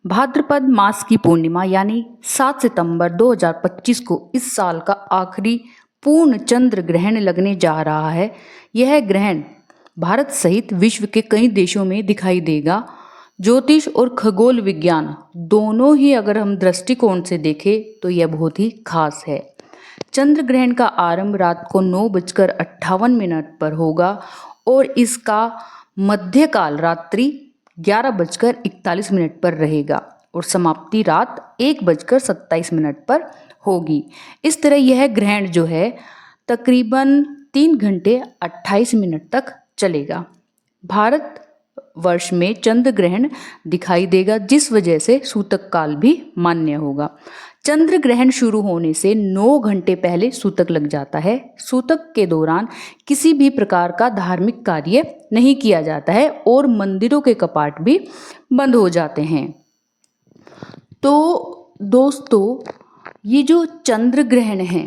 भाद्रपद मास की पूर्णिमा यानी 7 सितंबर 2025 को इस साल का आखिरी पूर्ण चंद्र ग्रहण लगने जा रहा है। यह ग्रहण भारत सहित विश्व के कई देशों में दिखाई देगा। ज्योतिष और खगोल विज्ञान दोनों ही अगर हम दृष्टिकोण से देखें तो यह बहुत ही खास है। चंद्र ग्रहण का आरंभ रात को 9:58 पर होगा और इसका मध्यकाल रात्रि 11:41 पर रहेगा और समाप्ति रात 1:27 पर होगी। इस तरह यह ग्रहण जो है तकरीबन 3 घंटे 28 मिनट तक चलेगा। भारत वर्ष में चंद्र ग्रहण दिखाई देगा, जिस वजह से सूतक काल भी मान्य होगा। चंद्र ग्रहण शुरू होने से 9 घंटे पहले सूतक लग जाता है। सूतक के दौरान किसी भी प्रकार का धार्मिक कार्य नहीं किया जाता है और मंदिरों के कपाट भी बंद हो जाते हैं। तो दोस्तों, ये जो चंद्र ग्रहण है,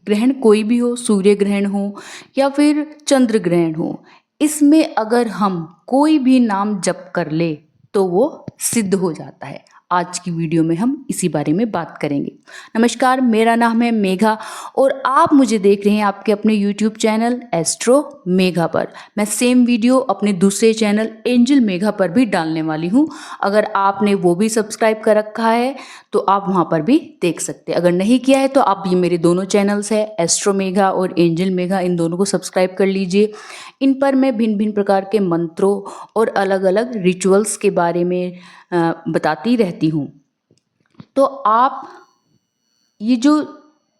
ग्रहण कोई भी हो, सूर्य ग्रहण हो या फिर चंद्र ग्रहण हो, इसमें अगर हम कोई भी नाम जप कर ले तो वो सिद्ध हो जाता है। आज की वीडियो में हम इसी बारे में बात करेंगे। नमस्कार, मेरा नाम है मेघा और आप मुझे देख रहे हैं आपके अपने YouTube चैनल एस्ट्रो मेघा पर। मैं सेम वीडियो अपने दूसरे चैनल एंजल मेघा पर भी डालने वाली हूं। अगर आपने वो भी सब्सक्राइब कर रखा है तो आप वहां पर भी देख सकते हैं। अगर नहीं किया है तो आप ये मेरे दोनों चैनल्स है एस्ट्रो मेघा और एंजल मेघा, इन दोनों को सब्सक्राइब कर लीजिए। इन पर मैं भिन्न भिन्न प्रकार के मंत्रों और अलग अलग रिचुअल्स के बारे में बताती रहती हूँ। तो आप ये जो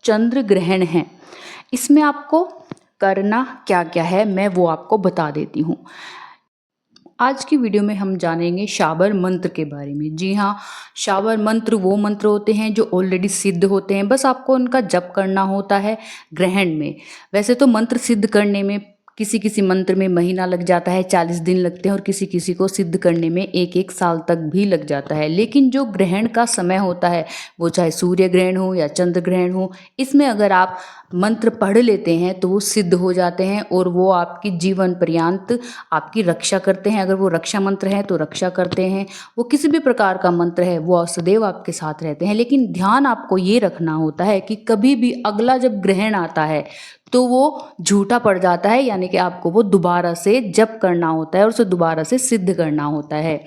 चंद्र ग्रहण है, इसमें आपको करना क्या क्या है मैं वो आपको बता देती हूँ। आज की वीडियो में हम जानेंगे शाबर मंत्र के बारे में। जी हाँ, शाबर मंत्र वो मंत्र होते हैं जो ऑलरेडी सिद्ध होते हैं, बस आपको उनका जप करना होता है ग्रहण में। वैसे तो मंत्र सिद्ध करने में किसी किसी मंत्र में महीना लग जाता है, 40 दिन लगते हैं और किसी किसी को सिद्ध करने में 1-1 साल तक भी लग जाता है। लेकिन जो ग्रहण का समय होता है, वो चाहे सूर्य ग्रहण हो या चंद्र ग्रहण हो, इसमें अगर आप मंत्र पढ़ लेते हैं तो वो सिद्ध हो जाते हैं और वो आपकी जीवन पर्यंत आपकी रक्षा करते हैं। अगर वो रक्षा मंत्र है तो रक्षा करते हैं, वो किसी भी प्रकार का मंत्र है वो सदैव आपके साथ रहते हैं। लेकिन ध्यान आपको ये रखना होता है कि कभी भी अगला जब ग्रहण आता है तो वो झूठा पड़ जाता है, यानी कि आपको वो दोबारा से जप करना होता है और उसे दोबारा से सिद्ध करना होता है।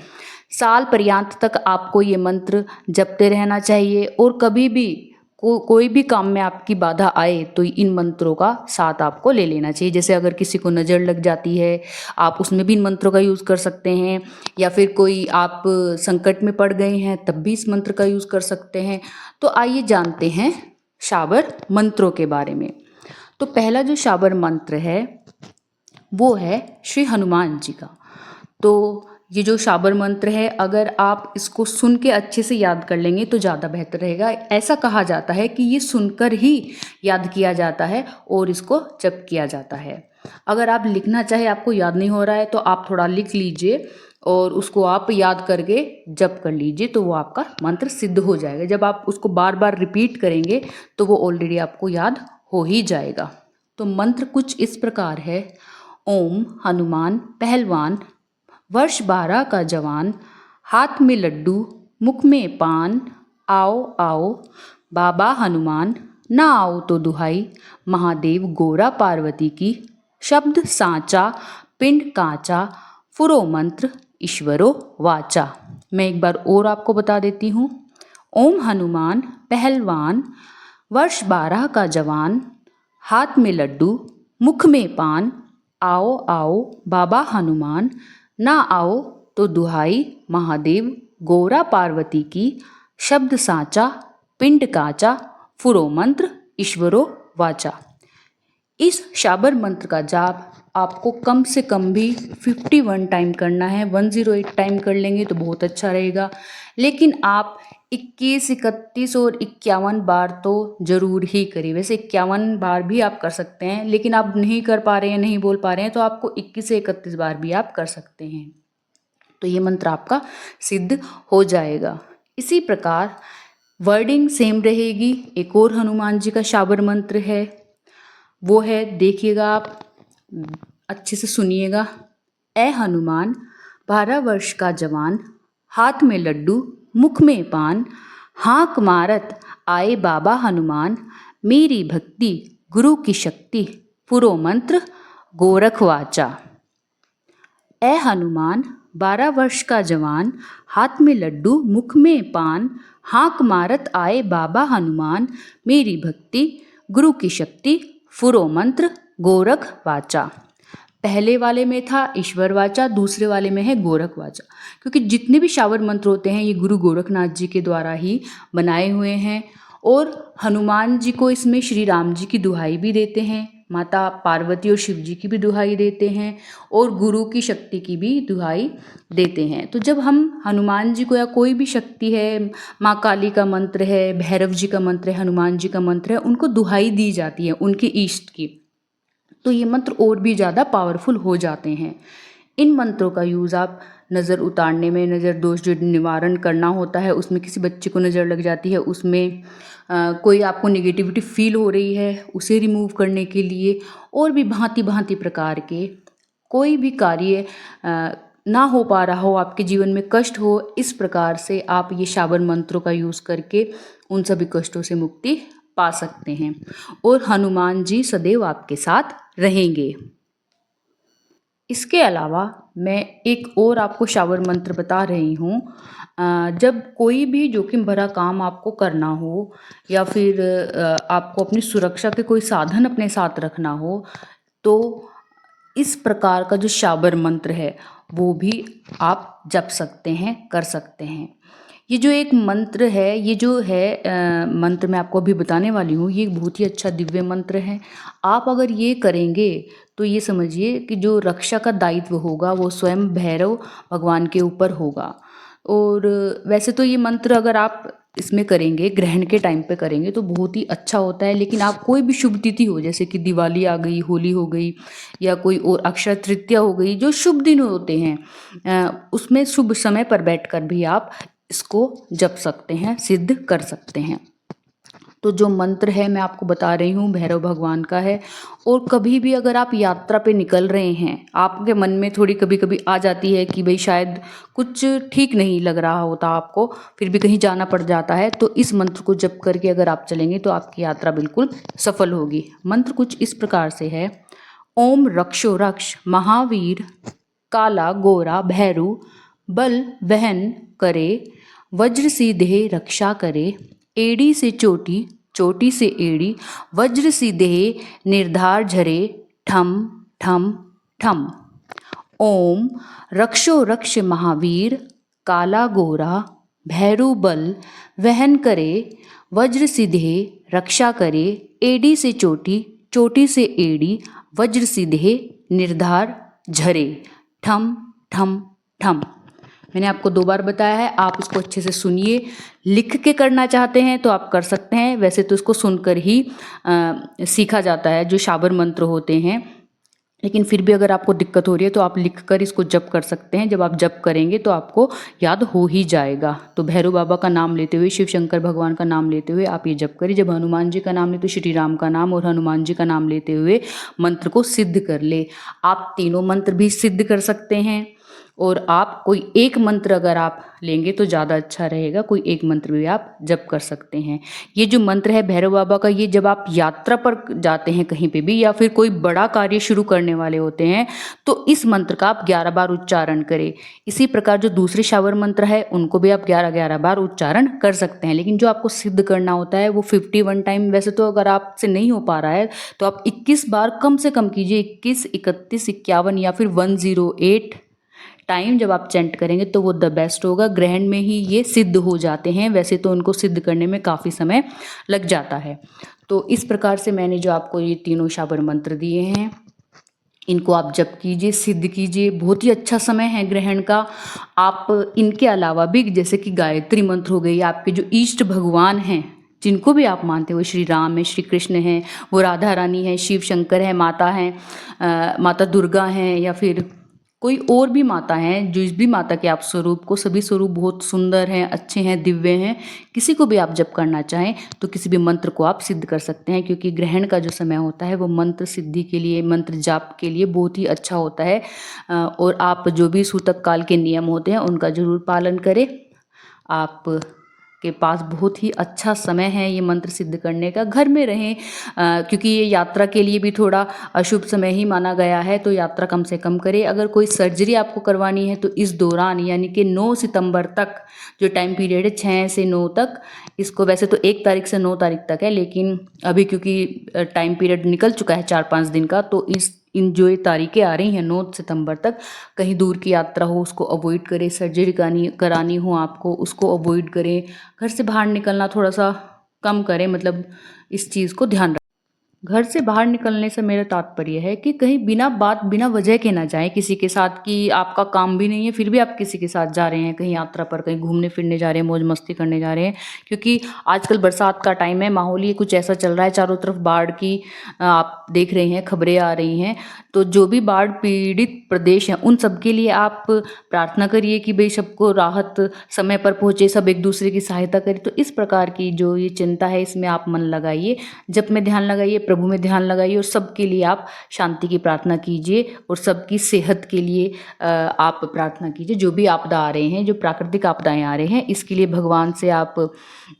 साल पर्यंत तक आपको ये मंत्र जपते रहना चाहिए और कभी भी कोई भी काम में आपकी बाधा आए तो इन मंत्रों का साथ आपको ले लेना चाहिए। जैसे अगर किसी को नज़र लग जाती है, आप उसमें भी इन मंत्रों का यूज़ कर सकते हैं, या फिर कोई आप संकट में पड़ गए हैं तब भी इस मंत्र का यूज़ कर सकते हैं। तो आइए जानते हैं शाबर मंत्रों के बारे में। तो पहला जो शाबर मंत्र है वो है श्री हनुमान जी का। तो ये जो शाबर मंत्र है, अगर आप इसको सुन के अच्छे से याद कर लेंगे तो ज़्यादा बेहतर रहेगा। ऐसा कहा जाता है कि ये सुनकर ही याद किया जाता है और इसको जप किया जाता है। अगर आप लिखना चाहे, आपको याद नहीं हो रहा है तो आप थोड़ा लिख लीजिए और उसको आप याद करके जप कर लीजिए, तो वो आपका मंत्र सिद्ध हो जाएगा। जब आप उसको बार बार रिपीट करेंगे तो वो ऑलरेडी आपको याद हो ही जाएगा। तो मंत्र कुछ इस प्रकार है। ओम हनुमान पहलवान, वर्ष 12 का जवान, हाथ में लड्डू मुख में पान, आओ आओ बाबा हनुमान, ना आओ तो दुहाई, महादेव गोरा पार्वती की, शब्द साचा पिंड काचा, फुरो मंत्र ईश्वरो वाचा। मैं एक बार और आपको बता देती हूँ। ओम हनुमान पहलवान, वर्ष 12 का जवान, हाथ में लड्डू मुख में पान, आओ आओ बाबा हनुमान, ना आओ तो दुहाई, महादेव गोरा पार्वती की, शब्द साचा पिंड काचा, फुरो मंत्र ईश्वरो वाचा। इस शाबर मंत्र का जाप आपको कम से कम भी 51 टाइम करना है। 108 टाइम कर लेंगे तो बहुत अच्छा रहेगा, लेकिन आप 21, 31 और 51 बार तो ज़रूर ही करिए। वैसे 51 बार भी आप कर सकते हैं, लेकिन आप नहीं कर पा रहे हैं, नहीं बोल पा रहे हैं, तो आपको 21 से 31 बार भी आप कर सकते हैं। तो ये मंत्र आपका सिद्ध हो जाएगा। इसी प्रकार वर्डिंग सेम रहेगी। एक और हनुमान जी का शाबर मंत्र है, वो है, देखिएगा आप अच्छे से सुनिएगा। ए हनुमान 12 वर्ष का जवान, हाथ में लड्डू मुख में पान, हाँक मारत आए बाबा हनुमान, मेरी भक्ति गुरु की शक्ति, पुरो मंत्र गोरख वाचा। ए हनुमान 12 वर्ष का जवान, हाथ में लड्डू मुख में पान, हाँक मारत आए बाबा हनुमान, मेरी भक्ति गुरु की शक्ति, फुरो मंत्र गोरख वाचा। पहले वाले में था ईश्वर वाचा, दूसरे वाले में है गोरख वाचा, क्योंकि जितने भी शावर मंत्र होते हैं ये गुरु गोरखनाथ जी के द्वारा ही बनाए हुए हैं। और हनुमान जी को इसमें श्री राम जी की दुहाई भी देते हैं, माता पार्वती और शिव जी की भी दुहाई देते हैं, और गुरु की शक्ति की भी दुहाई देते हैं। तो जब हम हनुमान जी को या कोई भी शक्ति है, माँ काली का मंत्र है, भैरव जी का मंत्र है, हनुमान जी का मंत्र है, उनको दुहाई दी जाती है उनके इष्ट की, तो ये मंत्र और भी ज़्यादा पावरफुल हो जाते हैं। इन मंत्रों का यूज़ आप नज़र उतारने में, नज़र दोष जो निवारण करना होता है उसमें, किसी बच्चे को नज़र लग जाती है उसमें, कोई आपको नेगेटिविटी फील हो रही है उसे रिमूव करने के लिए, और भी भांति भांति प्रकार के कोई भी कार्य ना हो पा रहा हो, आपके जीवन में कष्ट हो, इस प्रकार से आप ये शाबर मंत्रों का यूज़ करके उन सभी कष्टों से मुक्ति पा सकते हैं, और हनुमान जी सदैव आपके साथ रहेंगे। इसके अलावा मैं एक और आपको शावर मंत्र बता रही हूँ। जब कोई भी जोखिम भरा काम आपको करना हो, या फिर आपको अपनी सुरक्षा के कोई साधन अपने साथ रखना हो, तो इस प्रकार का जो शाबर मंत्र है वो भी आप जप सकते हैं, कर सकते हैं। ये जो एक मंत्र है, ये जो है मंत्र मैं आपको अभी बताने वाली हूँ, ये बहुत ही अच्छा दिव्य मंत्र है। आप अगर ये करेंगे तो ये समझिए कि जो रक्षा का दायित्व होगा वो स्वयं भैरव भगवान के ऊपर होगा। और वैसे तो ये मंत्र अगर आप इसमें करेंगे, ग्रहण के टाइम पे करेंगे तो बहुत ही अच्छा होता है, लेकिन आप कोई भी शुभ तिथि हो, जैसे कि दिवाली आ गई, होली हो गई, या कोई और अक्षय तृतीया हो गई, जो शुभ दिन होते हैं उसमें शुभ समय पर बैठकर भी आप इसको जप सकते हैं, सिद्ध कर सकते हैं। तो जो मंत्र है मैं आपको बता रही हूँ भैरव भगवान का है। और कभी भी अगर आप यात्रा पे निकल रहे हैं, आपके मन में थोड़ी कभी कभी आ जाती है कि भाई शायद कुछ ठीक नहीं लग रहा होता आपको, फिर भी कहीं जाना पड़ जाता है, तो इस मंत्र को जप करके अगर आप चलेंगे तो आपकी यात्रा बिल्कुल सफल होगी। मंत्र कुछ इस प्रकार से है। ओम रक्षो रक्ष महावीर, काला गोरा भैरू, बल वहन करे, वज्र सी देह रक्षा करे, एड़ी से चोटी, चोटी से एड़ी, वज्र सी देह निर्धार झरे, ठम ठम ठम। ओम रक्षो रक्ष महावीर, काला गोरा भैरू, बल वहन करे, वज्र सी देह रक्षा करे, एड़ी से चोटी, चोटी से एड़ी, वज्र सी देह निर्धार झरे, ठम ठम ठम। मैंने आपको 2 बार बताया है, आप इसको अच्छे से सुनिए। लिख के करना चाहते हैं तो आप कर सकते हैं, वैसे तो इसको सुनकर ही सीखा जाता है जो शाबर मंत्र होते हैं, लेकिन फिर भी अगर आपको दिक्कत हो रही है तो आप लिख कर इसको जप कर सकते हैं। जब आप जप करेंगे तो आपको याद हो ही जाएगा। तो भैरव बाबा का नाम लेते हुए, शिव शंकर भगवान का नाम लेते हुए आप ये जप करिए। जब हनुमान जी का नाम ले तो श्री राम का नाम और हनुमान जी का नाम लेते हुए मंत्र को सिद्ध कर ले। आप तीनों मंत्र भी सिद्ध कर सकते हैं, और आप कोई एक मंत्र अगर आप लेंगे तो ज़्यादा अच्छा रहेगा, कोई एक मंत्र भी आप जप कर सकते हैं। ये जो मंत्र है भैरव बाबा का, ये जब आप यात्रा पर जाते हैं कहीं पे भी, या फिर कोई बड़ा कार्य शुरू करने वाले होते हैं, तो इस मंत्र का आप 11 बार उच्चारण करें। इसी प्रकार जो दूसरे शावर मंत्र है उनको भी आप 11-11 बार उच्चारण कर सकते हैं, लेकिन जो आपको सिद्ध करना होता है वो 51 टाइम। वैसे तो अगर आपसे नहीं हो पा रहा है तो आप 21 बार कम से कम कीजिए, 21, 31, 51 या फिर 108 टाइम जब आप चैंट करेंगे तो वो द बेस्ट होगा। ग्रहण में ही ये सिद्ध हो जाते हैं, वैसे तो उनको सिद्ध करने में काफ़ी समय लग जाता है। तो इस प्रकार से मैंने जो आपको ये तीनों शाबर मंत्र दिए हैं, इनको आप जप कीजिए, सिद्ध कीजिए। बहुत ही अच्छा समय है ग्रहण का। आप इनके अलावा भी, जैसे कि गायत्री मंत्र हो गई, आपके जो इष्ट भगवान हैं जिनको भी आप मानते हो, श्री राम है, श्री कृष्ण हैं, वो राधा रानी है, शिव शंकर है, माता हैं, माता दुर्गा हैं, या फिर कोई और भी माता हैं, जिस भी माता के आप स्वरूप को, सभी स्वरूप बहुत सुंदर हैं, अच्छे हैं, दिव्य हैं। किसी को भी आप जप करना चाहें तो किसी भी मंत्र को आप सिद्ध कर सकते हैं, क्योंकि ग्रहण का जो समय होता है वो मंत्र सिद्धि के लिए, मंत्र जाप के लिए बहुत ही अच्छा होता है। और आप जो भी सूतक काल के नियम होते हैं उनका जरूर पालन करें। आप के पास बहुत ही अच्छा समय है ये मंत्र सिद्ध करने का। घर में रहें, क्योंकि ये यात्रा के लिए भी थोड़ा अशुभ समय ही माना गया है, तो यात्रा कम से कम करें। अगर कोई सर्जरी आपको करवानी है तो इस दौरान यानी कि 9 सितंबर तक जो टाइम पीरियड है 6 से 9 तक, इसको वैसे तो 1 तारीख से 9 तारीख तक है, लेकिन अभी क्योंकि टाइम पीरियड निकल चुका है 4-5 दिन का, तो इन जो ये तारीखें आ रही हैं 9 सितंबर तक, कहीं दूर की यात्रा हो उसको अवॉइड करें, सर्जरी करानी हो आपको उसको अवॉइड करें, घर से बाहर निकलना थोड़ा सा कम करें, मतलब इस चीज़ को ध्यान रखें। घर से बाहर निकलने से मेरा तात्पर्य है कि कहीं बिना बात बिना वजह के ना जाएं किसी के साथ, कि आपका काम भी नहीं है फिर भी आप किसी के साथ जा रहे हैं कहीं यात्रा पर, कहीं घूमने फिरने जा रहे हैं, मौज मस्ती करने जा रहे हैं। क्योंकि आजकल बरसात का टाइम है, माहौल ही कुछ ऐसा चल रहा है, चारों तरफ बाढ़ की आप देख रहे हैं, खबरें आ रही हैं। तो जो भी बाढ़ पीड़ित प्रदेश हैं उन सब के लिए आप प्रार्थना करिए कि भाई सबको राहत समय पर पहुँचे, सब एक दूसरे की सहायता करें। तो इस प्रकार की जो ये चिंता है इसमें आप मन लगाइए, जप में ध्यान लगाइए, प्रभु में ध्यान लगाइए, और सबके लिए आप शांति की प्रार्थना कीजिए और सबकी सेहत के लिए आप प्रार्थना कीजिए। जो भी आपदा आ रहे हैं, जो प्राकृतिक आपदाएं आ रहे हैं, इसके लिए भगवान से आप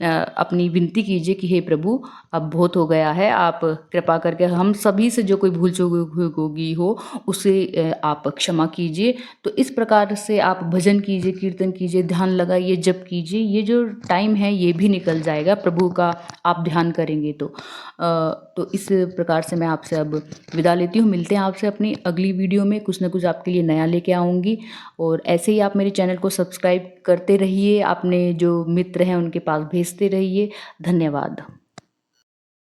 अपनी विनती कीजिए कि हे प्रभु अब बहुत हो गया है, आप कृपा करके हम सभी से जो कोई भूल चूक होगी हो उसे आप क्षमा कीजिए। तो इस प्रकार से आप भजन कीजिए, कीर्तन कीजिए, ध्यान लगाइए, जप कीजिए। ये जो टाइम है ये भी निकल जाएगा प्रभु का आप ध्यान करेंगे तो इस प्रकार से मैं आपसे अब विदा लेती हूँ। मिलते हैं आपसे अपनी अगली वीडियो में, कुछ ना कुछ आपके लिए नया लेके आऊँगी। और ऐसे ही आप मेरे चैनल को सब्सक्राइब करते रहिए, अपने जो मित्र हैं उनके पास भेजते रहिए। धन्यवाद।